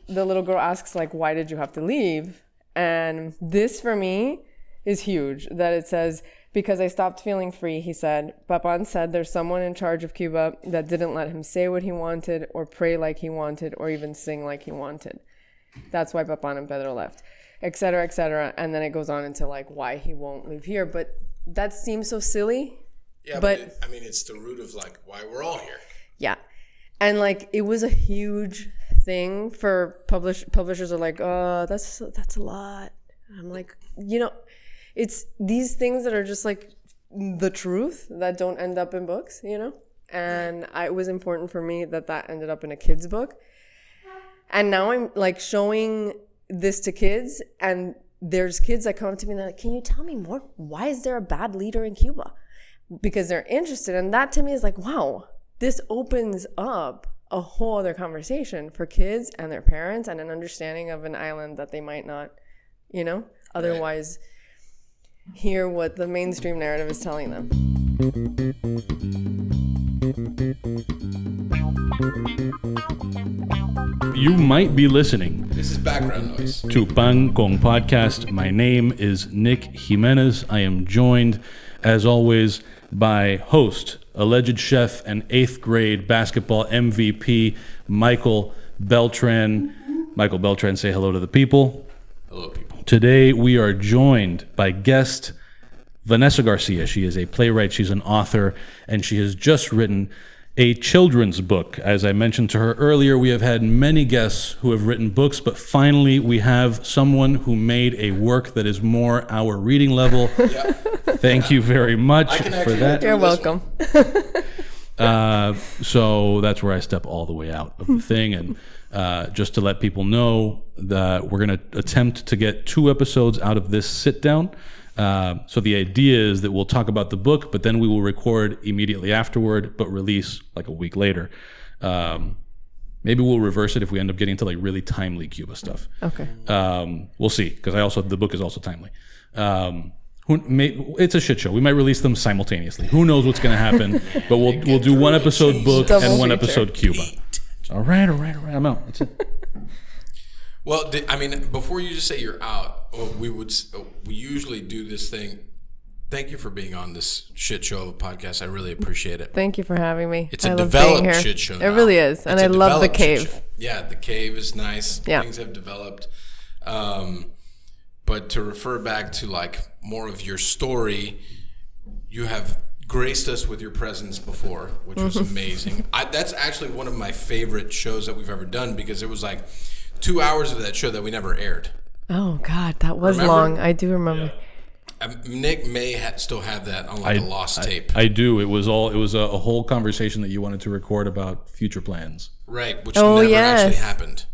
the little girl asks, like, why did you have to leave? And this for me is huge, that it says, because I stopped feeling free, he said. Papan said there's someone in charge of Cuba that didn't let him say what he wanted or pray like he wanted or even sing like he wanted. That's why Papan and Pedro left, et cetera, et cetera. And then it goes on into like why he won't leave here. But that seems so silly. Yeah, but I mean, it's the root of like why we're all here. Yeah. And like it was a huge thing for publishers are like, oh, that's a lot. I'm like, you know, it's these things that are just like the truth that don't end up in books, you know? And it was important for me that ended up in a kid's book. And now I'm like showing this to kids, and there's kids that come up to me and they're like, can you tell me more? Why is there a bad leader in Cuba? Because they're interested. And that to me is like, wow, this opens up a whole other conversation for kids and their parents and an understanding of an island that they might not, you know, otherwise hear what the mainstream narrative is telling them. You might be listening. This is background noise. To Pan Con Podcast. My name is Nick Jimenez. I am joined, as always, by host, alleged chef, and 8th grade basketball MVP, Michael Beltran. Michael Beltran, say hello to the people. Hello, people. Today, we are joined by guest Vanessa García. She is a playwright, she's an author, and she has just written a children's book. As I mentioned to her earlier, we have had many guests who have written books, but finally we have someone who made a work that is more our reading level. Yeah. Thank you very much for that. You're welcome. So that's where I step all the way out of the thing. And just to let people know that we're going to attempt to get 2 episodes out of this sit down. So the idea is that we'll talk about the book, but then we will record immediately afterward, but release like a week later. Maybe we'll reverse it if we end up getting to like really timely Cuba stuff. Okay. We'll see, because the book is also timely. It's a shit show. We might release them simultaneously. Who knows what's going to happen? But we'll do 1 episode book and 1 episode Cuba. All right. I'm out. That's it. Well, I mean, before you just say you're out, we usually do this thing. Thank you for being on this shit show of a podcast. I really appreciate it. Thank you for having me. It's a developed shit show now. It really is. And I love the cave. Yeah, the cave is nice. Yeah. Things have developed. But to refer back to like more of your story, you have graced us with your presence before, which was amazing. That's actually one of my favorite shows that we've ever done, because it was like 2 hours of that show that we never aired. Oh God, that was long. I do remember. Yeah. Nick may still have that on like a lost tape. I do. It was a whole conversation that you wanted to record about future plans. Right, which never actually happened.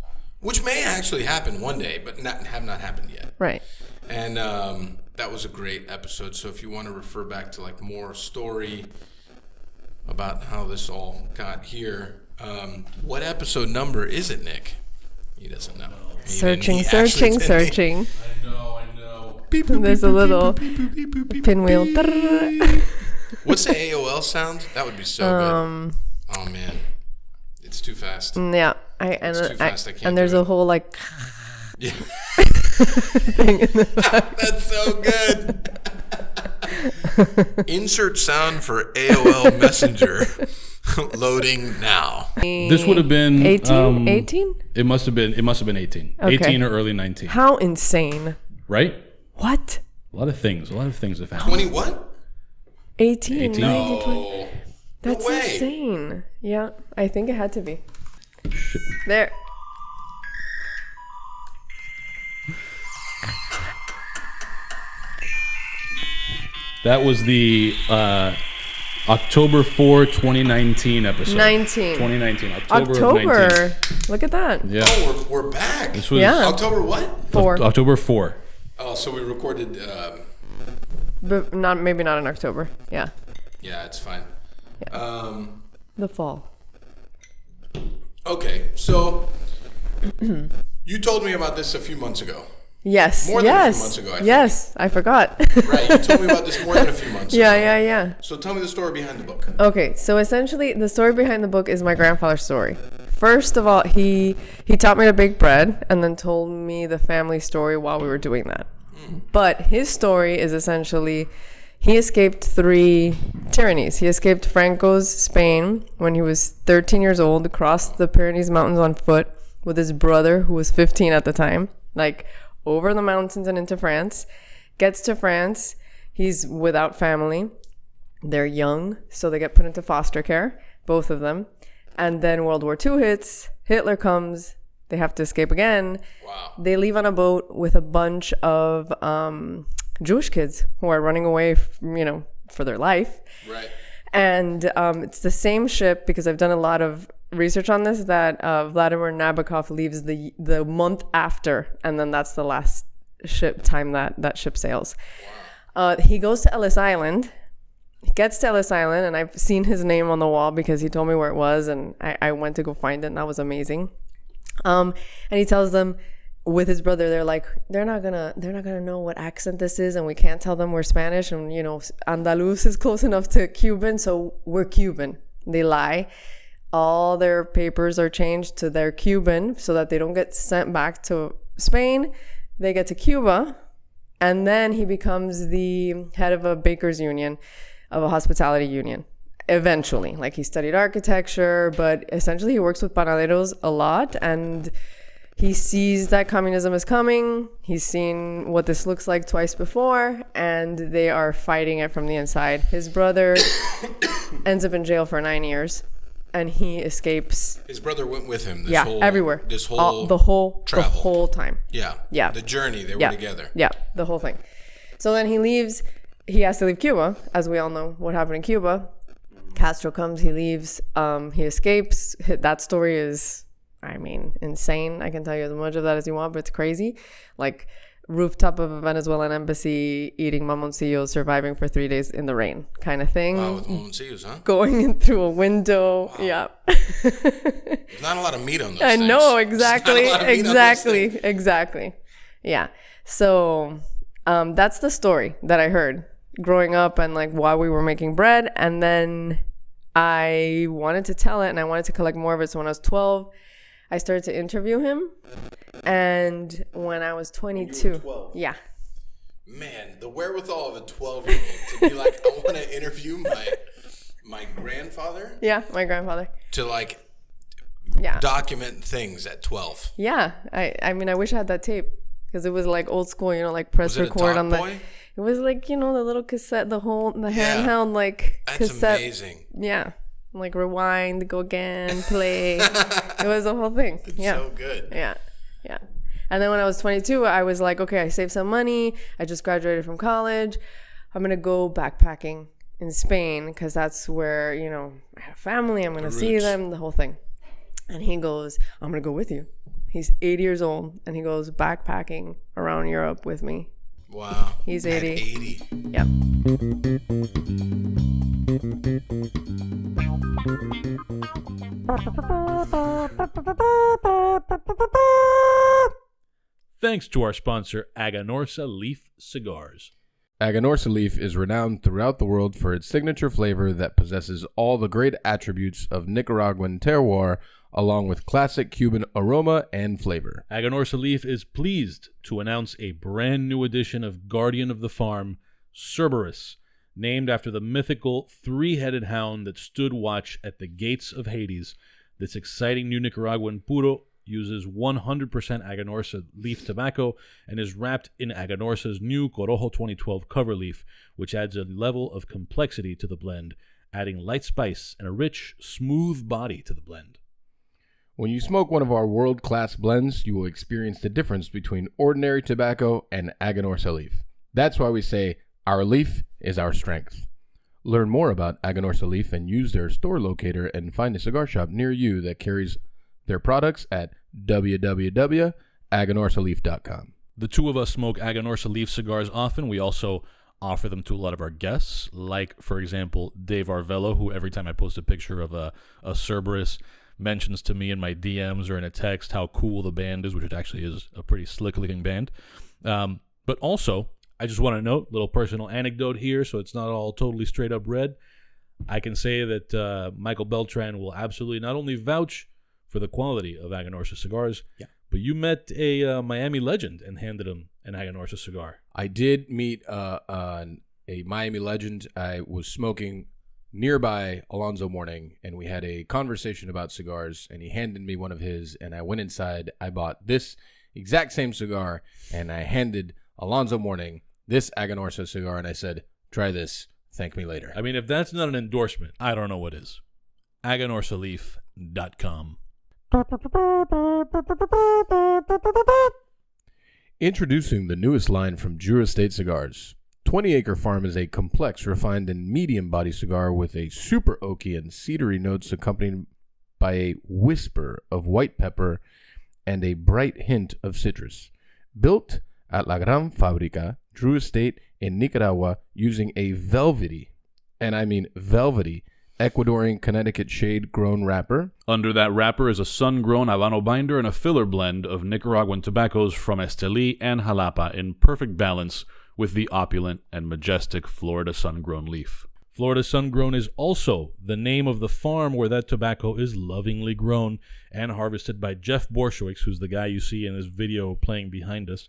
Which may actually happen one day, but have not happened yet. Right. And that was a great episode. So if you want to refer back to like more story about how this all got here, what episode number is it, Nick? He doesn't know. Searching. I know. Beep, boop, There's beep, a little beep, pinwheel. What's the AOL sound? That would be so good. Oh man, it's too fast. Yeah, and there's a whole like yeah. thing in the back. That's so good. Insert sound for AOL Messenger. Loading now. This would have been 18? 18? It must have been 18. Okay. 18 or early 19. How insane. Right? What? A lot of things have happened. 21? 18. No. That's no way. insane. Yeah, I think it had to be. Shit. There. That was the October 4, 2019 episode. 2019. October. Of 19. Look at that. Yeah. Oh, we're back. This was October what? 4. October 4. Oh, so we recorded... But maybe not in October. Yeah. Yeah, it's fine. Yeah. The fall. Okay, so you told me about this a few months ago. Yes. More than a few months ago, I think. Yes, I forgot. Right, you told me about this more than a few months ago. Yeah. So tell me the story behind the book. Okay, so essentially the story behind the book is my grandfather's story. first of all, he taught me to bake bread and then told me the family story while we were doing that. But his story is essentially he escaped 3 tyrannies. He escaped Franco's Spain when he was 13 years old, crossed the Pyrenees Mountains on foot with his brother, who was 15 at the time, like over the mountains and into France. Gets to France. He's without family. They're young, so they get put into foster care, both of them. And then World War II hits. Hitler comes. They have to escape again. Wow. They leave on a boat with a bunch of Jewish kids who are running away, for their life. Right. And it's the same ship, because I've done a lot of research on this, that Vladimir Nabokov leaves the month after, and then that's the last ship time that ship sails. Wow. He goes to Ellis Island. He gets to Ellis Island, and I've seen his name on the wall because he told me where it was, and I went to go find it, and that was amazing. And he tells them, with his brother, they're like, they're not gonna know what accent this is, and we can't tell them we're Spanish, and Andalus is close enough to Cuban, so we're Cuban. They lie. All their papers are changed to they're Cuban so that they don't get sent back to Spain. They get to Cuba, and then he becomes the head of a bakers union, of a hospitality union. Eventually, like, he studied architecture, but essentially he works with panaderos a lot, and he sees that communism is coming. He's seen what this looks like twice before, and they are fighting it from the inside. His brother ends up in jail for 9 years, and he escapes. His brother went with him. Everywhere. The whole time. Yeah. The journey, they were together. Yeah, the whole thing. So then he leaves. He has to leave Cuba, as we all know what happened in Cuba. Castro comes, he leaves, he escapes. That story is, insane. I can tell you as much of that as you want, but it's crazy. Like, rooftop of a Venezuelan embassy, eating mamoncillos, surviving for 3 days in the rain kind of thing. Wow, with mamoncillos, huh? Going in through a window. Wow. Yeah. There's not a lot of meat on those things. I know, exactly. Exactly. Yeah. So that's the story that I heard growing up, and like while we were making bread. And then I wanted to tell it, and I wanted to collect more of it. So when I was 12, I started to interview him. And when I was 22, yeah. Man, the wherewithal of a 12-year-old to be like, I want to interview my grandfather. Yeah, my grandfather. To document things at 12. Yeah, I wish I had that tape, because it was like old school, like press record on the. It was like, the little cassette, the handheld, like, that's cassette. That's amazing. Yeah. Like, rewind, go again, play. It was a whole thing. It's yeah. so good. Yeah. Yeah. And then when I was 22, I was like, okay, I saved some money. I just graduated from college. I'm going to go backpacking in Spain, because that's where, I have family. I'm going to see them, the whole thing. And he goes, I'm going to go with you. He's 80 years old, and he goes backpacking around Europe with me. Wow. He's 80. 80. Yep. Thanks to our sponsor, Aganorsa Leaf Cigars. Aganorsa Leaf is renowned throughout the world for its signature flavor that possesses all the great attributes of Nicaraguan terroir, along with classic Cuban aroma and flavor. Aganorsa Leaf is pleased to announce a brand new edition of Guardian of the Farm, Cerberus, named after the mythical three-headed hound that stood watch at the gates of Hades. This exciting new Nicaraguan puro uses 100% Aganorsa leaf tobacco and is wrapped in Aganorsa's new Corojo 2012 cover leaf, which adds a level of complexity to the blend, adding light spice and a rich, smooth body to the blend. When you smoke one of our world-class blends, you will experience the difference between ordinary tobacco and Aganorsa leaf. That's why we say our leaf is our strength. Learn more about Aganorsa leaf and use their store locator, and find a cigar shop near you that carries their products at www.aganorsaleaf.com. The two of us smoke Aganorsa leaf cigars often. We also offer them to a lot of our guests, like, for example, Dave Arvello, who every time I post a picture of a Cerberus mentions to me in my DMs or in a text how cool the band is, which it actually is a pretty slick-looking band. But also, I just want to note, little personal anecdote here, so it's not all totally straight-up red. I can say that Michael Beltran will absolutely not only vouch for the quality of Aganorsa cigars. Yeah. But you met a Miami legend and handed him an Aganorsa cigar. I did meet a Miami legend. I was smoking nearby Alonzo Mourning, and we had a conversation about cigars, and he handed me one of his, and I went inside. I bought this exact same cigar, and I handed Alonzo Mourning this Aganorsa cigar, and I said, try this. Thank me later. I mean, if that's not an endorsement, I don't know what is. AganorsaLeaf.com. Introducing the newest line from Drew Estate Cigars. 20 Acre Farm is a complex, refined, and medium body cigar with a super oaky and cedary notes accompanied by a whisper of white pepper and a bright hint of citrus. Built at La Gran Fabrica, Drew Estate in Nicaragua, using a velvety, and I mean velvety, Ecuadorian Connecticut shade grown wrapper. Under that wrapper is a sun-grown Habano binder and a filler blend of Nicaraguan tobaccos from Esteli and Jalapa in perfect balance with the opulent and majestic Florida sun-grown leaf. Florida sun-grown is also the name of the farm where that tobacco is lovingly grown and harvested by Jeff Borshowitz, who's the guy you see in this video playing behind us,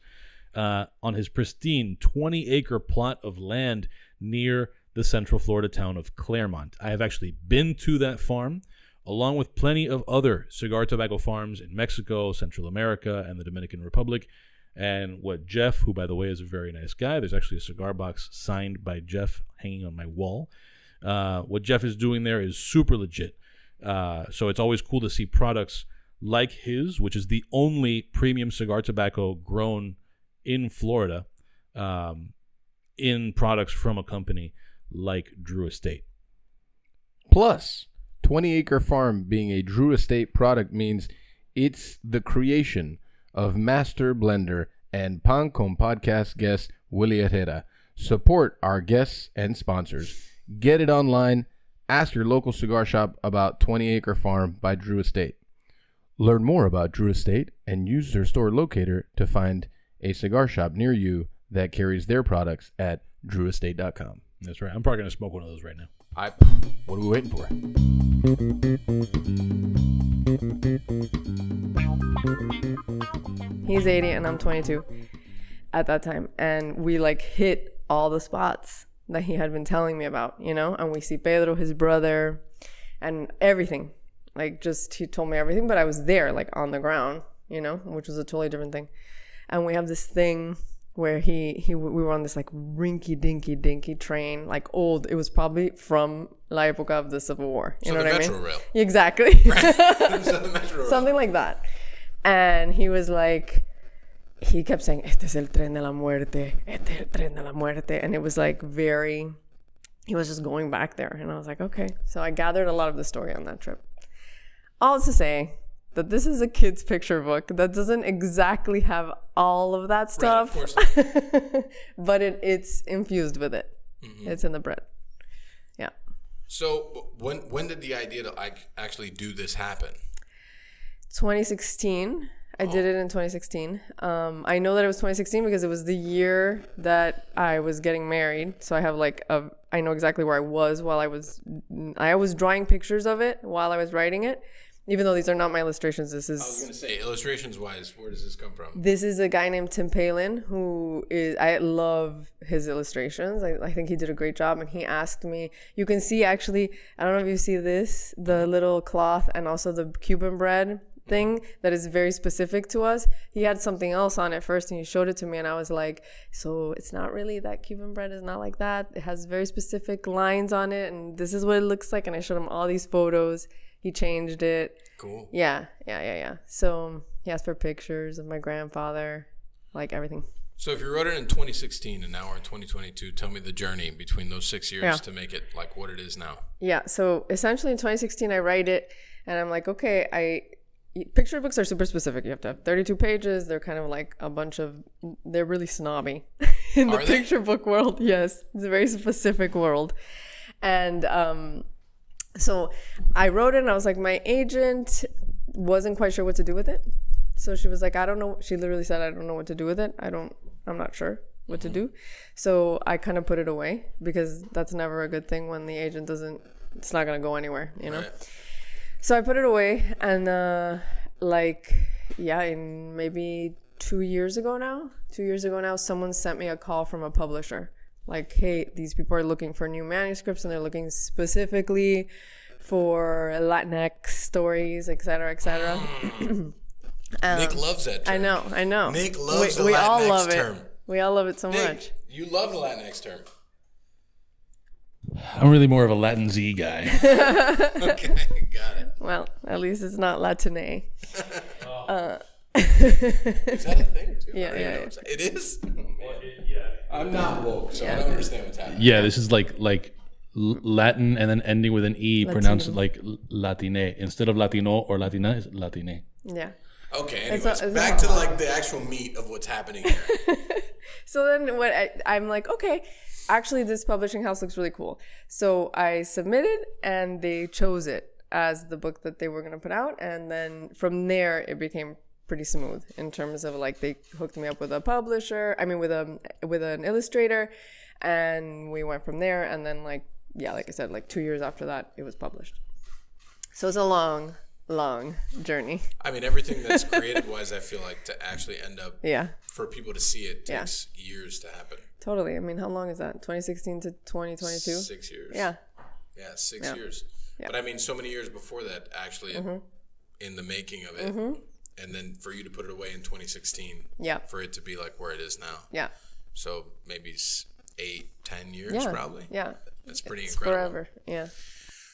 on his pristine 20-acre plot of land near the central Florida town of Claremont. I have actually been to that farm, along with plenty of other cigar tobacco farms in Mexico, Central America, and the Dominican Republic. And what Jeff, who by the way is a very nice guy, there's actually a cigar box signed by Jeff hanging on my wall. What Jeff is doing there is super legit. So it's always cool to see products like his, which is the only premium cigar tobacco grown in Florida, in products from a company like Drew Estate. Plus, 20 Acre Farm being a Drew Estate product means it's the creation of master blender and Pan Con podcast guest Willie Herrera. Support our guests and sponsors. Get it online. Ask your local cigar shop about 20 Acre Farm by Drew Estate. Learn more about Drew Estate and use their store locator to find a cigar shop near you that carries their products at drewestate.com. That's right. I'm probably going to smoke one of those right now. What are we waiting for? He's 80 and I'm 22 at that time. And we like hit all the spots that he had been telling me about, you know? And we see Pedro, his brother, and everything. Like just, he told me everything, but I was there like on the ground, you know, which was a totally different thing. And we have this thing where we were on this like rinky-dinky train, like old. It was probably from La Época of the Civil War. You know what I mean? Metro Rail. Exactly. Right. So the Metro Rail. Something like that. And he was like, he kept saying, este es el tren de la muerte, este es el tren de la muerte. And it was like he was just going back there. And I was like, okay. So I gathered a lot of the story on that trip. All to say that this is a kid's picture book that doesn't exactly have all of that stuff. Right, of course. But it's infused with it. Mm-hmm. It's in the bread. Yeah. So when did the idea to actually do this happen? 2016. I did it in 2016. I know that it was 2016 because it was the year that I was getting married. So I have I know exactly where I was while I was drawing pictures of it while I was writing it. Even though these are not my illustrations, I was going to say, illustrations-wise, where does this come from? This is a guy named Tim Palin I love his illustrations. I think he did a great job. And he asked me, you can see actually, I don't know if you see this, the little cloth and also the Cuban bread thing that is very specific to us. He had something else on it first and he showed it to me and I was like, so it's not really that Cuban bread is not like that. It has very specific lines on it and this is what it looks like. And I showed him all these photos. He changed it. Cool. Yeah. So he asked for pictures of my grandfather, like everything. So if you wrote it in 2016 and now we're in 2022, tell me the journey between those 6 years to make it like what it is now. Yeah. So essentially in 2016, I write it and I'm like, okay, picture books are super specific. You have to have 32 pages. They're kind of like they're really snobby in the picture book world. Yes. It's a very specific world. And, so I wrote it and I was like, my agent wasn't quite sure what to do with it. So she was like, I don't know. She literally said, I don't know what to do with it. I'm not sure what to do. So I kind of put it away because that's never a good thing when the agent it's not going to go anywhere, you know? Right. So I put it away, and in maybe 2 years ago now, someone sent me a call from a publisher. Like, hey, these people are looking for new manuscripts, and they're looking specifically for Latinx stories, et cetera, et cetera. Nick loves that term. I know. Nick loves the we Latinx all love term. We all love it so Nick, much. you love the Latinx term. I'm really more of a Latin Z guy. Okay, got it. Well, at least it's not Latine. Is that a thing too? Yeah. It is? I'm not woke, so I don't understand what's happening. Yeah, this is like Latin and then ending with an E, pronounce it like Latine. Instead of Latino or Latina, it's Latine. Yeah. Okay, anyways, back to like the actual meat of what's happening here. So then I'm like, okay, actually this publishing house looks really cool. So I submitted, and they chose it as the book that they were going to put out. And then from there, it became pretty smooth in terms of like, they hooked me up with a publisher, with an illustrator, and we went from there. And then like I said, like 2 years after that, it was published. So it's a long journey. I mean, everything that's creative wise, I feel like to actually end up, for people to see it takes years to happen. Totally. I mean, how long is that? 2016 to 2022? 6 years. Yeah. Yeah, 6 years. Yeah. But I mean, so many years before that, actually, in the making of it. And then for you to put it away in 2016. Yeah. For it to be like where it is now. Yeah. So maybe 8-10 years probably. Yeah. That's pretty incredible. Forever. Yeah.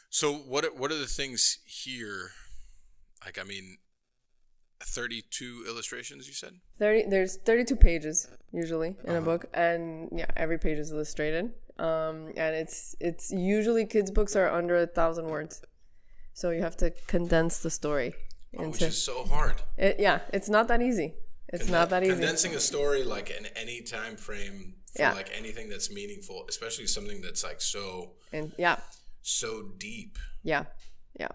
So what are the things here? Like, I mean, 32 illustrations, you said? There's 32 pages usually in a book, and every page is illustrated. And it's usually kids' books are under 1,000 words, so you have to condense the story. Which is so hard. It's not that easy. It's not that easy. Condensing a story like in any time frame for like anything that's meaningful, especially something that's like so deep. Yeah.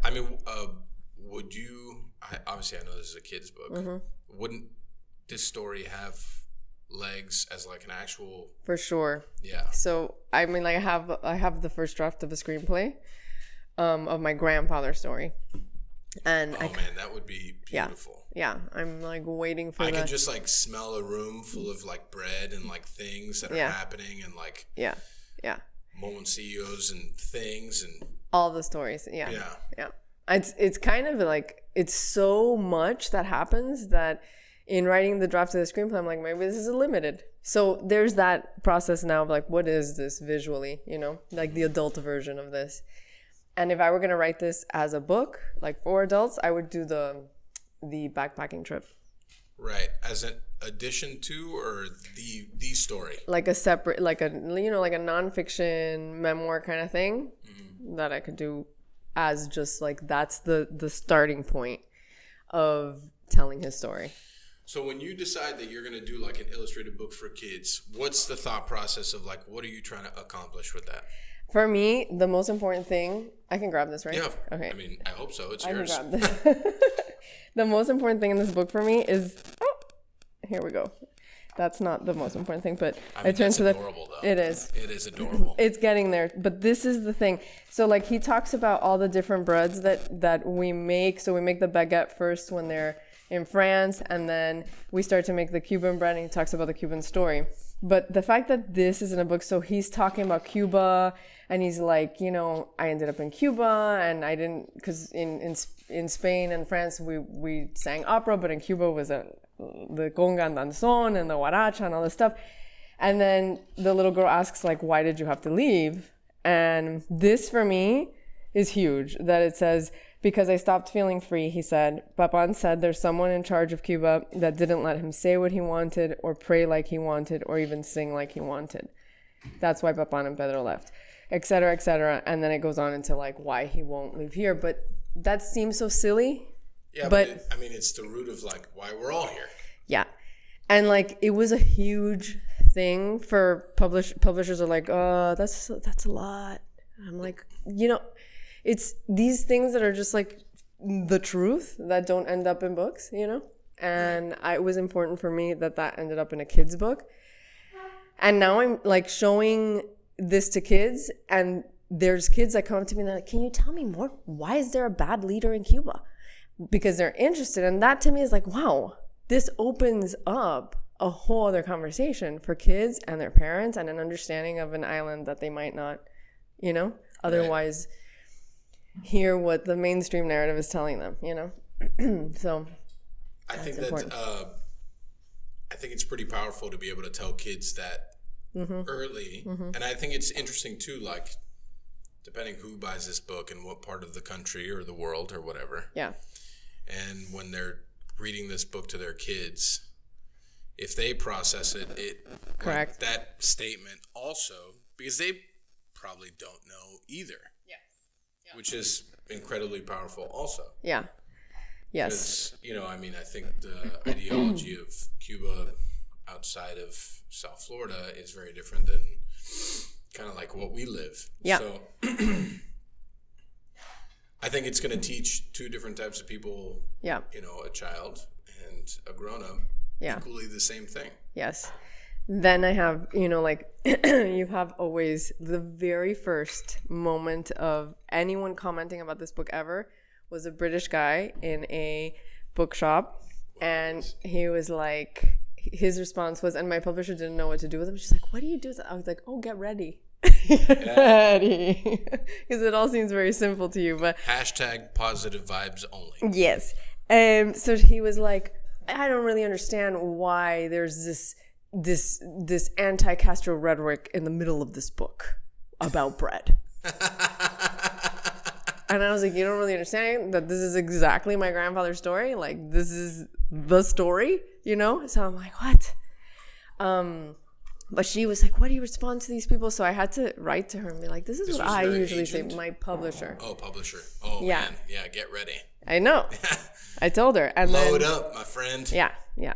I mean, would you? Obviously, I know this is a kid's book. Wouldn't this story have legs as like an actual? For sure. Yeah. So I mean, like I have the first draft of a screenplay, of my grandfather's story, and man, that would be beautiful. Yeah. I'm like waiting for. I can just like smell a room full of like bread and like things that are happening and like momentos and things and all the stories. Yeah. It's kind of like, it's so much that happens that in writing the draft of the screenplay, I'm like, maybe this is limited. So there's that process now of like, what is this visually, like the adult version of this. And if I were going to write this as a book, like for adults, I would do the backpacking trip. Right. As an addition to, or the story? Like a separate, like a nonfiction memoir kind of thing that I could do as just like, that's the starting point of telling his story. So when you decide that you're going to do like an illustrated book for kids, what's the thought process of like, what are you trying to accomplish with that? For me, the most important thing, I can grab this, right? Yeah. Okay. I mean, I hope so. It's yours. I can grab this. The most important thing in this book for me is, here we go. That's not the most important thing, but I turn to adorable, though. It is. It is adorable. It's getting there, but this is the thing. So like he talks about all the different breads that we make. So we make the baguette first when they're in France, and then we start to make the Cuban bread, and he talks about the Cuban story. But the fact that this is in a book, so he's talking about Cuba, and he's like, I ended up in Cuba, and I didn't, because in Spain and France we sang opera, but in Cuba was the conga and danzón and the huaracha and all this stuff. And then the little girl asks like, why did you have to leave? And this for me is huge, that it says, because I stopped feeling free, he said. Papan said there's someone in charge of Cuba that didn't let him say what he wanted or pray like he wanted or even sing like he wanted. That's why Papan and Pedro left, et cetera, et cetera. And then it goes on into like why he won't leave here. But that seems so silly. Yeah, but it's the root of like why we're all here. Yeah. And like it was a huge thing for publishers are like, that's a lot. And I'm like, it's these things that are just like the truth that don't end up in books, and it was important for me that ended up in a kid's book. And now I'm like showing this to kids, and there's kids that come up to me and they're like, can you tell me more? Why is there a bad leader in Cuba? Because they're interested. And that to me is like, wow, this opens up a whole other conversation for kids and their parents and an understanding of an island that they might not, you know, otherwise hear what the mainstream narrative is telling them, you know? So I think that I think it's pretty powerful to be able to tell kids that early. And I think it's interesting too, like depending who buys this book and what part of the country or the world or whatever. Yeah. And when they're reading this book to their kids, if they process it, correct, like that statement also, because they probably don't know either. Yeah. Which is incredibly powerful also. Yeah. Yes. Because, you know, I mean, I think the ideology of Cuba outside of South Florida is very different than kind of like what we live. Yeah. So I think it's going to teach two different types of people, yeah, you know, a child and a grown-up, yeah, equally the same thing. Yes. Then I have, you know, like you have always the very first moment of anyone commenting about this book ever was a British guy in a bookshop. And he was like, his response was, and my publisher didn't know what to do with him. She's like, what do you do? I was like, oh, get ready. Ready. Because it all seems very simple to you. But hashtag positive vibes only. Yes. So he was like, I don't really understand why there's this anti-Castro rhetoric in the middle of this book about bread. And I was like, you don't really understand that this is exactly my grandfather's story? Like, this is the story, you know? So I'm like, what? But she was like, what do you respond to these people? So I had to write to her and be like, this is what I usually agent? say, my publisher. Oh, publisher. Oh, yeah. Man. Yeah, get ready. I know. I told her. And Load up, my friend. Yeah, yeah.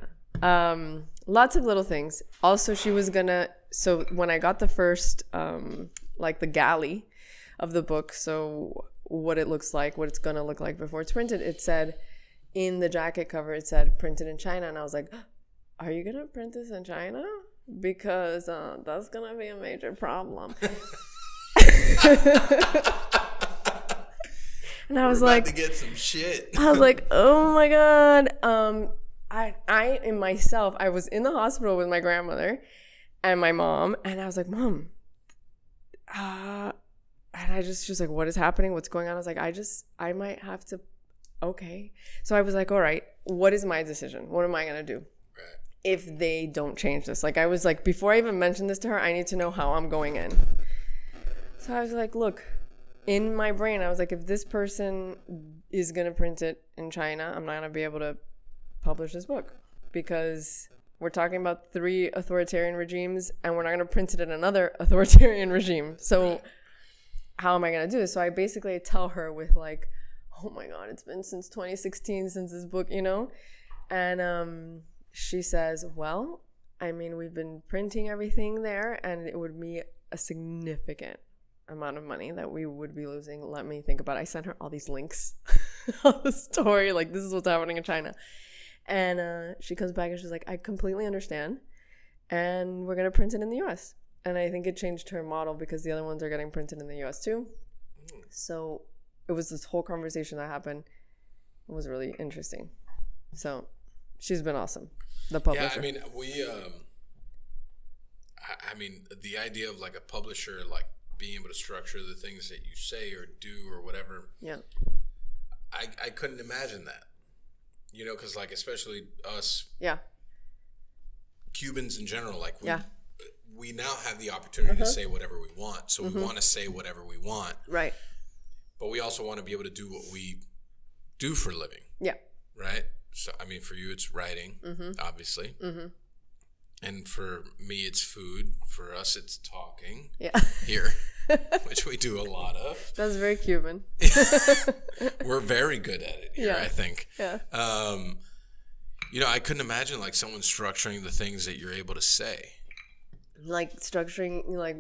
Lots of little things. Also, she was gonna, so when I got the first, like the galley of the book, so what it looks like, what it's gonna look like before it's printed, it said, in the jacket cover, it said printed in China. And I was like, are you gonna print this in China? Because that's gonna be a major problem. And I was like, to get some shit. I was like, oh my God. I in myself, I was in the hospital with my grandmother and my mom, and I was like, Mom, and she was like, what is happening? What's going on? I was like, I might have to, okay. So I was like, all right, what is my decision? What am I going to do if they don't change this? Like, I was like, before I even mentioned this to her, I need to know how I'm going in. So I was like, look, in my brain, I was like, if this person is going to print it in China, I'm not going to be able to publish this book because we're talking about 3 authoritarian regimes and we're not going to print it in another authoritarian regime. So how am I going to do this? So I basically tell her with like, oh my God, it's been since 2016 since this book, you know? And she says, well, I mean, we've been printing everything there and it would be a significant amount of money that we would be losing. Let me think about it. I sent her all these links of the story, like this is what's happening in China. And she comes back and she's like, I completely understand. And we're going to print it in the US. And I think it changed her model because the other ones are getting printed in the US too. So it was this whole conversation that happened. It was really interesting. So she's been awesome. The publisher. Yeah, I mean, I mean, the idea of like a publisher, like being able to structure the things that you say or do or whatever. Yeah. I couldn't imagine that. You know, because like especially us, Cubans in general, like we now have the opportunity to say whatever we want. So we want to say whatever we want, right? But we also want to be able to do what we do for a living, right? So I mean, for you, it's writing, obviously, and for me, it's food. For us, it's talking. Here, which we do a lot of. That's very Cuban. We're very good at it here, I think. Yeah. You know, I couldn't imagine like someone structuring the things that you're able to say. Like structuring, like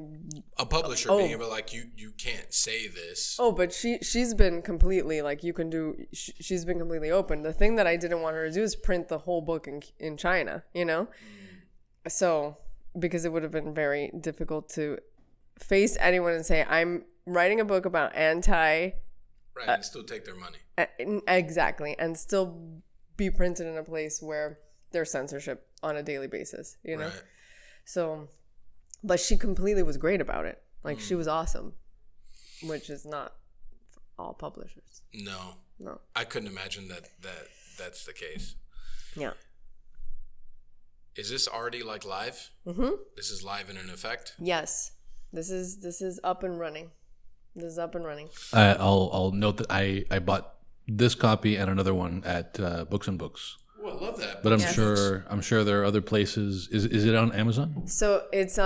a publisher being able to, like, you can't say this. Oh, but she's been completely like, you can do. She's been completely open. The thing that I didn't want her to do is print the whole book in China. You know, so because it would have been very difficult to face anyone and say, I'm writing a book about Right, and still take their money. Exactly, and still be printed in a place where there's censorship on a daily basis, you know? Right. So, but she completely was great about it. Like, she was awesome, which is not for all publishers. No. No. I couldn't imagine that's the case. Yeah. Is this already like live? Mm-hmm. This is live and in effect? Yes. This is up and running. This is up and running. I'll note that I bought this copy and another one at Books and Books. Oh, I love that. But I'm sure there are other places. Is it on Amazon? So it's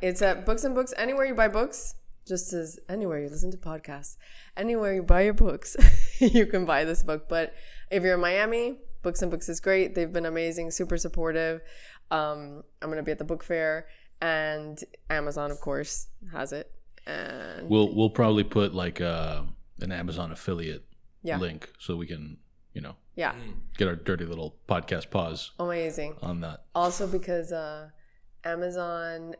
it's at Books and Books. Anywhere you buy books, just as anywhere you listen to podcasts, anywhere you buy your books, you can buy this book. But if you're in Miami, Books and Books is great. They've been amazing, super supportive. I'm gonna be at the book fair, and Amazon, of course, has it. And We'll probably put like an Amazon affiliate link so we can get our dirty little podcast pause amazing on that. Also because Amazon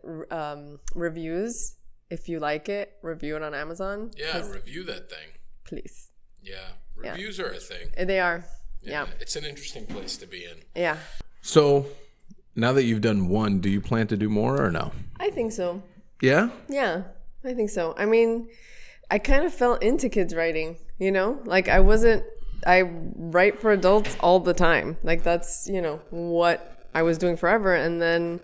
reviews, if you like it, review it on Amazon. Yeah, review that thing. Please. Yeah, reviews are a thing. They are. Yeah. It's an interesting place to be in. Yeah. So, now that you've done one, do you plan to do more or no? I think so. Yeah? Yeah, I think so. I mean, I kind of fell into kids writing, you know? Like, I write for adults all the time. Like, that's, what I was doing forever. And then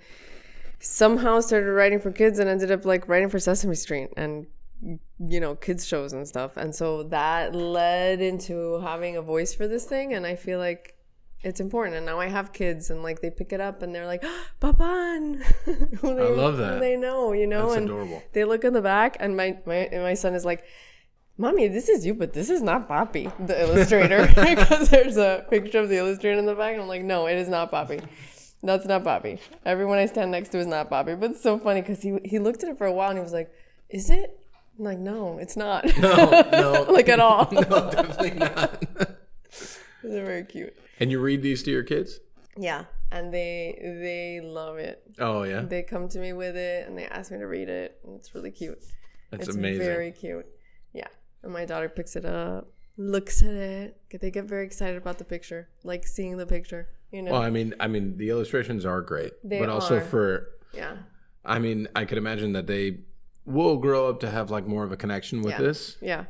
somehow started writing for kids and ended up, like, writing for Sesame Street and, kids shows and stuff. And so that led into having a voice for this thing. And I feel like it's important. And now I have kids and, like, they pick it up and they're like, Papan. I love that. They know, That's and adorable. they look in the back and my son is like, Mommy, this is you, but this is not Papi, the illustrator. Because there's a picture of the illustrator in the back. And I'm like, no, it is not Papi. That's not Papi. Everyone I stand next to is not Papi. But it's so funny because he looked at it for a while and he was like, is it? I'm like, no, it's not. No. Like at all. No, definitely not. They're very cute. And you read these to your kids? Yeah. And they love it. Oh, yeah? They come to me with it and they ask me to read it. And it's really cute. That's it's amazing. Very cute. Yeah. And my daughter picks it up, looks at it. They get very excited about the picture, like seeing the picture, Well, I mean, the illustrations are great. They also are. Yeah. I mean, I could imagine that they will grow up to have like more of a connection with this. Yeah.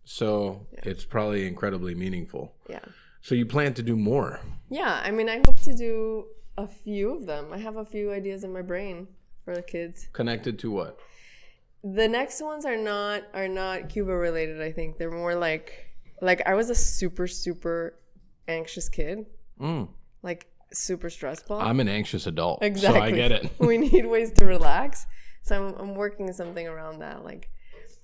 So it's probably incredibly meaningful. Yeah. So you plan to do more? Yeah. I mean, I hope to do a few of them. I have a few ideas in my brain for the kids. Connected to what? The next ones are not Cuba related. I think they're more like I was a super, super anxious kid. Like super stressful. I'm an anxious adult. Exactly. So I get it. We need ways to relax. So I'm working something around that. Like,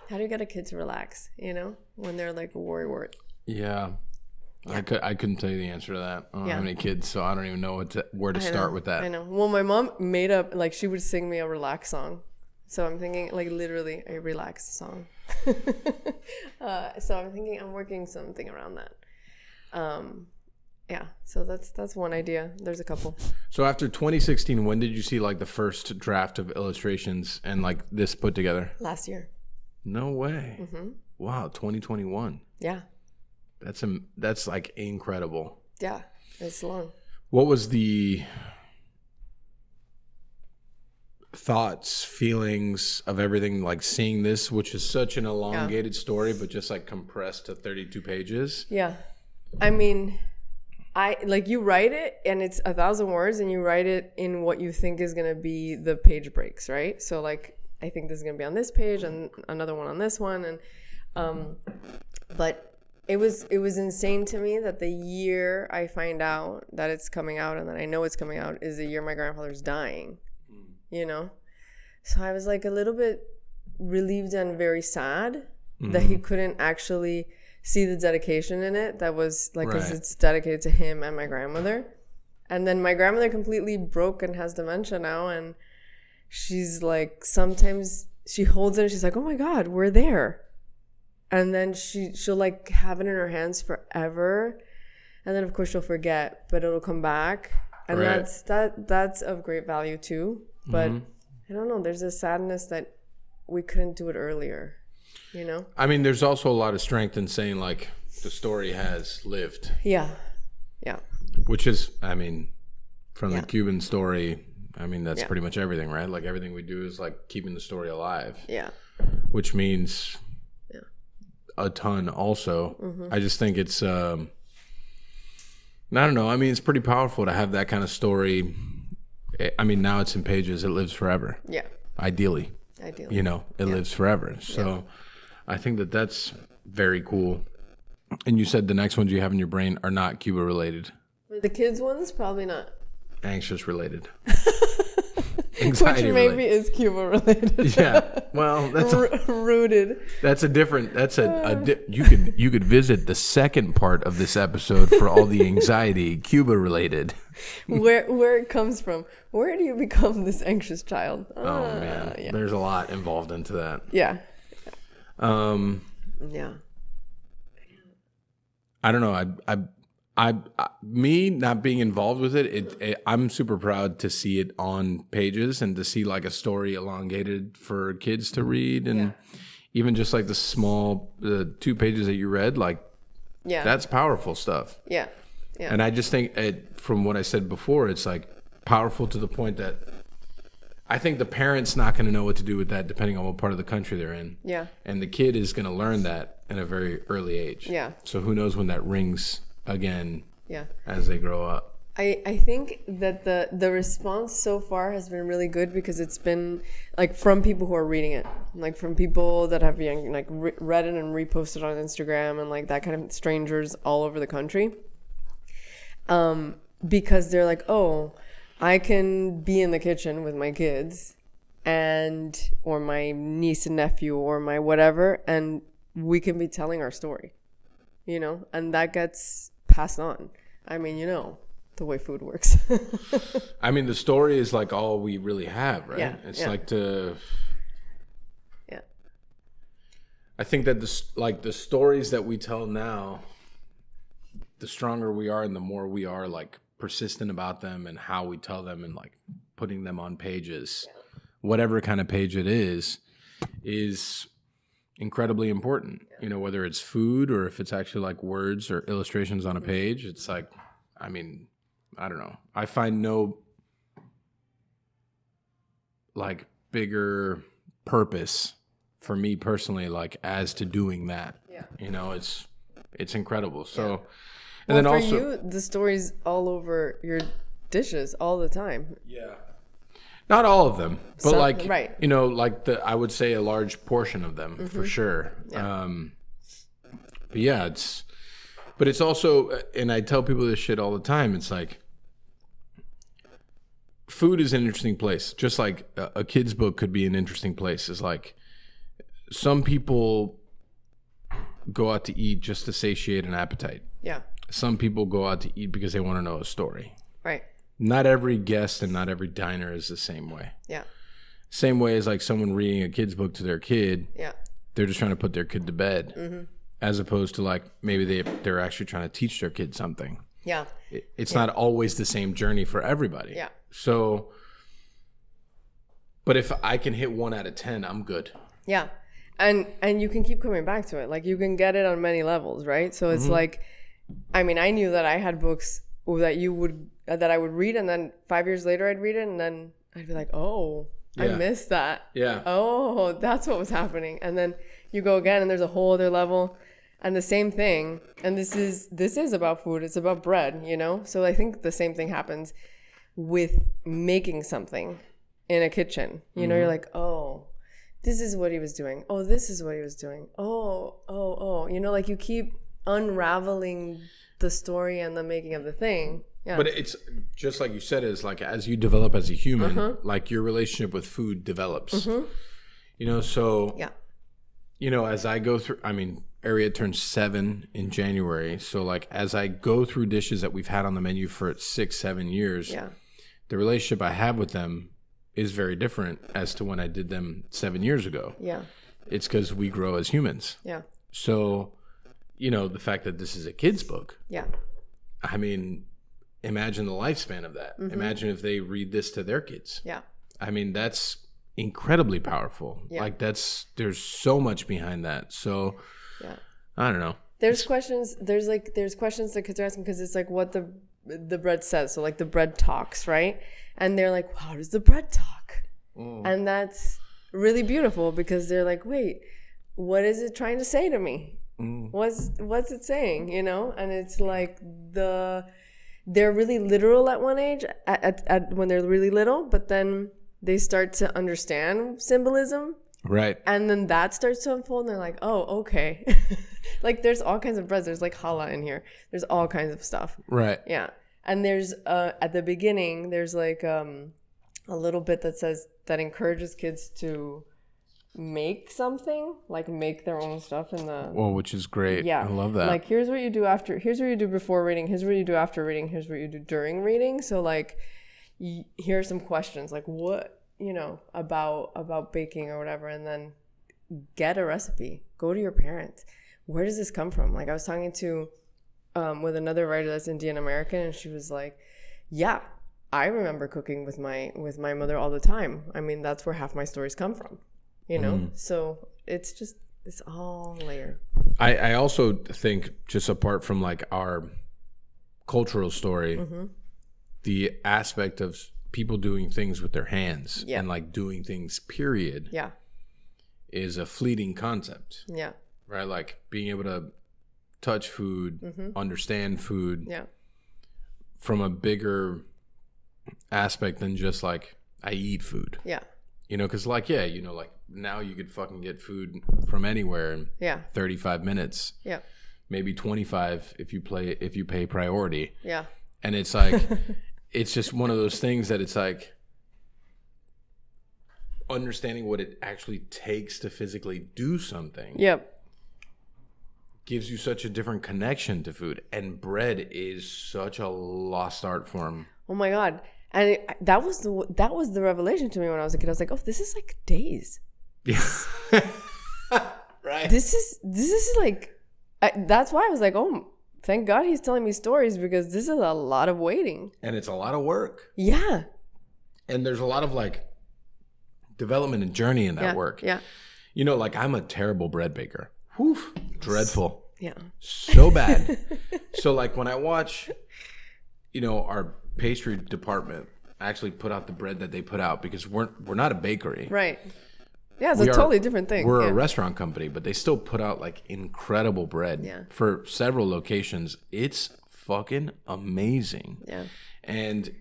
how do you get a kid to relax, when they're like a worrywart? Yeah. I couldn't tell you the answer to that. I don't have any kids, so I don't even know where to start with that. I know. Well, my mom made up, like, she would sing me a relax song. So I'm thinking, like, literally a relax song. So I'm thinking I'm working something around that. Yeah, so that's one idea. There's a couple. So after 2016, when did you see like the first draft of illustrations and like this put together? Last year. No way. Mm-hmm. Wow, 2021. Yeah. That's like incredible. Yeah, it's long. What was the thoughts, feelings of everything, like seeing this, which is such an elongated story, but just like compressed to 32 pages? Yeah. I mean, you write it and it's 1,000 words and you write it in what you think is going to be the page breaks, right? So like, I think this is going to be on this page and another one on this one. And, but it was insane to me that the year I find out that it's coming out and that I know it's coming out is the year my grandfather's dying, So I was like a little bit relieved and very sad that he couldn't actually see the dedication in it. That was like, because it's dedicated to him and my grandmother. And then my grandmother completely broke and has dementia now. And she's like, sometimes she holds it and she's like, oh my God, we're there. And then she'll like have it in her hands forever. And then of course she'll forget, but it'll come back. And that's of great value too. But I don't know, there's a sadness that we couldn't do it earlier. you know? I mean, there's also a lot of strength in saying, like, the story has lived. Yeah. Which is, I mean, from the Cuban story, I mean, that's pretty much everything, right? Like, everything we do is, like, keeping the story alive. Yeah. Which means a ton also. I just think it's, I don't know. I mean, it's pretty powerful to have that kind of story. I mean, now it's in pages. It lives forever. Yeah. Ideally. You know, it lives forever. So I think that that's very cool. And you said the next ones you have in your brain are not Cuba related. The kids ones, probably not. Anxious related. Anxiety which maybe is Cuba related. Yeah. Well, that's rooted. That's a different. That's you could visit the second part of this episode for all the anxiety Cuba related. Where it comes from. Where do you become this anxious child? Oh man, there's a lot involved into that. Yeah. I don't know. Me not being involved with it, I'm super proud to see it on pages and to see like a story elongated for kids to read, and even just like the 2 pages that you read, like that's powerful stuff. Yeah. And I just think from what I said before, it's like powerful to the point that I think the parent's not going to know what to do with that depending on what part of the country they're in. Yeah. And the kid is going to learn that in a very early age. Yeah. So who knows when that rings again as they grow up. I think that the response so far has been really good because it's been like from people who are reading it, like from people that have like read it and reposted on Instagram and like that kind of strangers all over the country, because they're like, oh, I can be in the kitchen with my kids or my niece and nephew or my whatever, and we can be telling our story, you know, and that gets passed on. I mean, you know, the way food works. I mean, the story is like all we really have, right? Yeah, it's like I think that the stories that we tell now, the stronger we are and the more we are like persistent about them and how we tell them and like putting them on pages, whatever kind of page it is incredibly important. You know, whether it's food or if it's actually like words or illustrations on a page, it's like, I mean, I don't know. I find no like bigger purpose for me personally, like as to doing that. Yeah. You know, it's incredible. So, and then also for you, the story's all over your dishes all the time. Yeah. Not all of them, but like, you know, like I would say a large portion of them for sure. Yeah. But yeah, it's also, and I tell people this shit all the time. It's like, food is an interesting place. Just like a kid's book could be an interesting place. It's like, some people go out to eat just to satiate an appetite. Yeah. Some people go out to eat because they want to know a story. Right. Not every guest and not every diner is the same way. Yeah. Same way as like someone reading a kid's book to their kid. Yeah. They're just trying to put their kid to bed, as opposed to like maybe they're actually trying to teach their kid something. Yeah. It's not always the same journey for everybody. Yeah. So, but if I can hit 1 out of 10, I'm good. Yeah. And you can keep coming back to it. Like you can get it on many levels, right? So it's like, I mean, I knew that I had books that I would read, and then 5 years later I'd read it, and then I'd be like, oh, I missed that. Yeah. Oh, that's what was happening. And then you go again, and there's a whole other level, and the same thing. And this is about food. It's about bread, you know? So I think the same thing happens with making something in a kitchen. You know, you're like, oh, this is what he was doing. Oh, this is what he was doing. Oh. You know, like you keep unraveling the story and the making of the thing. Yeah. But it's just like you said, is like as you develop as a human, like your relationship with food develops. You know, so you know, as I go through, I mean, Aria turns 7 in January, so like as I go through dishes that we've had on the menu for 6-7 years, the relationship I have with them is very different as to when I did them 7 years ago. Yeah, it's because we grow as humans. Yeah. So, you know, the fact that this is a kid's book. Yeah. I mean, imagine the lifespan of that. Imagine if they read this to their kids. Yeah. I mean, that's incredibly powerful. Yeah. Like there's so much behind that. So Yeah. I don't know. There's questions that kids are asking because it's like what the bread says. So like the bread talks, right? And they're like, how does the bread talk? And that's really beautiful because they're like, wait, what is it trying to say to me? What's it saying? You know? And it's like they're really literal at one age, at when they're really little, but then they start to understand symbolism. Right. And then that starts to unfold and they're like, oh, okay. Like there's all kinds of breads. There's like challah in here. There's all kinds of stuff. Right. Yeah. And there's at the beginning, there's like a little bit that says that encourages kids to make something, like make their own stuff in the Well, which is great. yeah. I love that. Like here's what you do before reading, here's what you do after reading, here's what you do during reading. So like here are some questions like what, you know, about baking or whatever, and then get a recipe. Go to your parents. Where does this come from? Like I was talking to with another writer that's Indian American, and she was like, yeah, I remember cooking with my mother all the time. I mean, that's where half my stories come from, you know? So it's all layered. I also think, just apart from like our cultural story, the aspect of people doing things with their hands and like doing things, period, is a fleeting concept. Yeah. Right? Like being able to touch food, understand food from a bigger aspect than just like I eat food. Yeah. You know, because like, yeah, you know, like now you could fucking get food from anywhere in 35 minutes. Yeah. Maybe 25 if you pay priority. Yeah. And it's like it's just one of those things that it's like understanding what it actually takes to physically do something. Yep. Gives you such a different connection to food, and bread is such a lost art form. Oh my God. And that was the revelation to me when I was a kid. I was like, oh, this is like days. Yeah. Right. This is like, that's why I was like, oh, thank God he's telling me stories, because this is a lot of waiting. And it's a lot of work. Yeah. And there's a lot of like development and journey in that work. Yeah. You know, like I'm a terrible bread baker. Whew, dreadful. Yeah. So bad. So like when I watch, you know, our pastry department actually put out the bread that they put out, because we're not a bakery. Right. Yeah, it's a totally different thing. We're a restaurant company, but they still put out like incredible bread for several locations. It's fucking amazing. Yeah. And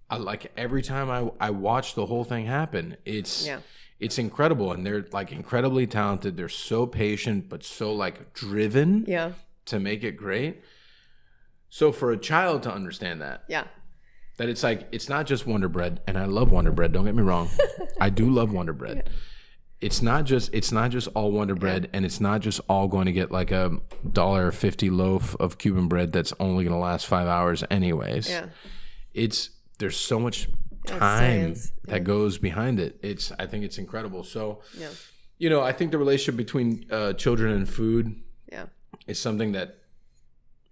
I like every time I watch the whole thing happen, it's incredible. And they're like incredibly talented. They're so patient, but so like driven to make it great. So for a child to understand that, that it's like, it's not just Wonder Bread, and I love Wonder Bread, don't get me wrong. I do love Wonder Bread. It's not just all Wonder Bread, and it's not just all going to get like a $1.50 loaf of Cuban bread that's only going to last 5 hours anyways. Yeah. There's so much time that goes behind it. I think it's incredible. So, you know, I think the relationship between children and food is something that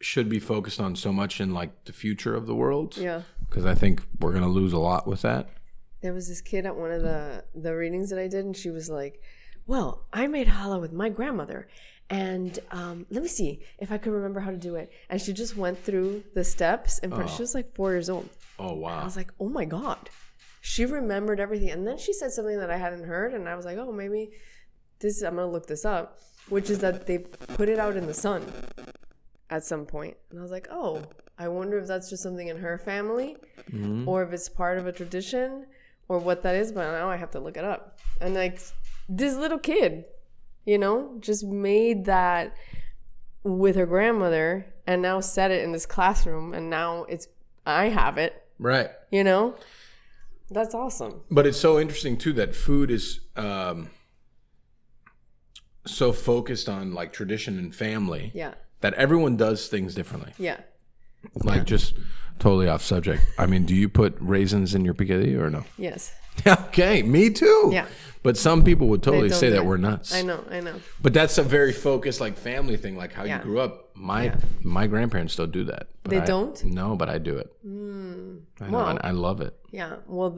should be focused on so much in like the future of the world. Yeah. Because I think we're going to lose a lot with that. There was this kid at one of the readings that I did, and she was like, well, I made challah with my grandmother, and let me see if I could remember how to do it. And she just went through the steps, and she was like 4 years old. Oh, wow. And I was like, oh my God. She remembered everything. And then she said something that I hadn't heard, and I was like, oh, maybe I'm going to look this up, which is that they put it out in the sun at some point. And I was like, oh, I wonder if that's just something in her family, or if it's part of a tradition, or what that is. But now I have to look it up. And like this little kid, you know, just made that with her grandmother, and now set it in this classroom, and now I have it. Right. You know? That's awesome. But it's so interesting too that food is so focused on like tradition and family. Yeah. That everyone does things differently. Yeah. Like just totally off subject. I mean, do you put raisins in your spaghetti or no? Yes. Okay, me too. Yeah. But some people would totally say that we're nuts. I know. But that's a very focused like family thing, like how you grew up. My grandparents don't do that. They don't? No, but I do it. I know, and I love it. Yeah. Well,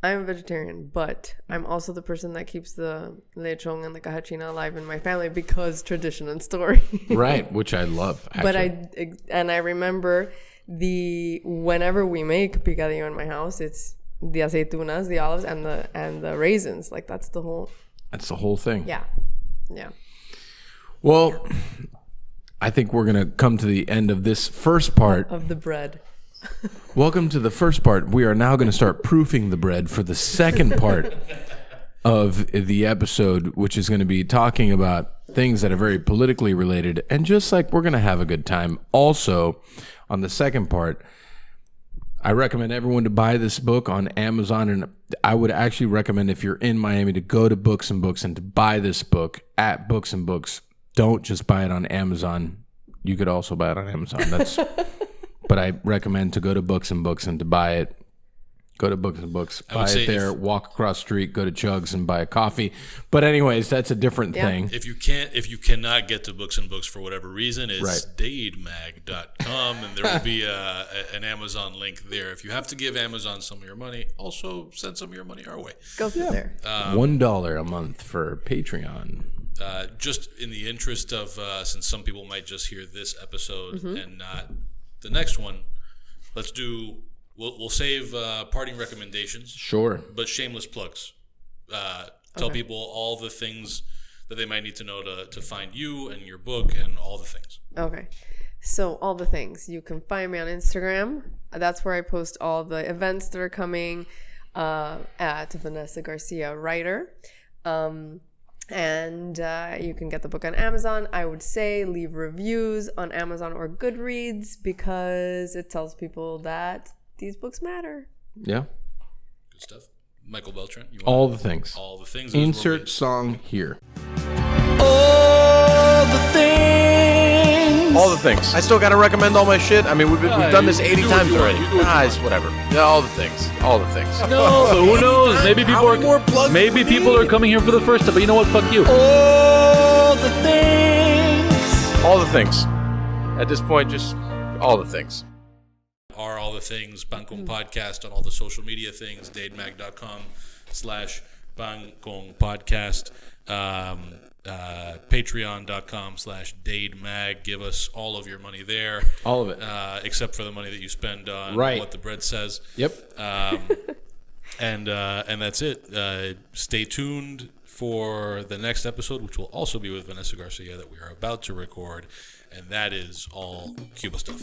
I'm a vegetarian, but I'm also the person that keeps the lechon and the cajachina alive in my family because tradition and story. Right, which I love. Actually. But I remember whenever we make picadillo in my house, it's the aceitunas, the olives, and the raisins. Like that's the whole thing. Yeah. Well, I think we're gonna come to the end of this first part of the bread. Welcome to the first part. We are now going to start proofing the bread for the second part of the episode, which is going to be talking about things that are very politically related. And just like we're going to have a good time. Also, on the second part, I recommend everyone to buy this book on Amazon. And I would actually recommend, if you're in Miami, to go to Books and Books and to buy this book at Books and Books. Don't just buy it on Amazon. You could also buy it on Amazon. But I recommend to go to Books and Books and to buy it. Go to Books and Books, buy it there, walk across the street, go to Chugs and buy a coffee. But anyways, that's a different thing. If you cannot get to Books and Books for whatever reason, it's dademag.com, and there will be an Amazon link there. If you have to give Amazon some of your money, also send some of your money our way. Go through there. $1 a month for Patreon. Just in the interest of, since some people might just hear this episode and not the next one, let's do. We'll save parting recommendations. Sure. But shameless plugs. Tell people all the things that they might need to know to find you and your book and all the things. Okay. So all the things. You can find me on Instagram. That's where I post all the events that are coming at Vanessa García Writer. And you can get the book on Amazon. I would say leave reviews on Amazon or Goodreads because it tells people that these books matter. Yeah. Good stuff. Michael Beltran. All the things. All the things. Insert song here. All the things. All the things. I still got to recommend all my shit. I mean, we've done this 80 times already. It's whatever. Yeah, all the things. All the things. No, but who knows? Maybe people are coming here for the first time. But you know what? Fuck you. All the things. All the things. At this point, just all the things. Are all the things Bangkong Podcast on all the social media things, dademag.com/Bangkong Podcast, patreon.com/dademag. Give us all of your money there. All of it. Except for the money that you spend on what the bread says. Yep. And that's it. Stay tuned for the next episode, which will also be with Vanessa Garcia that we are about to record. And that is all Cuba stuff.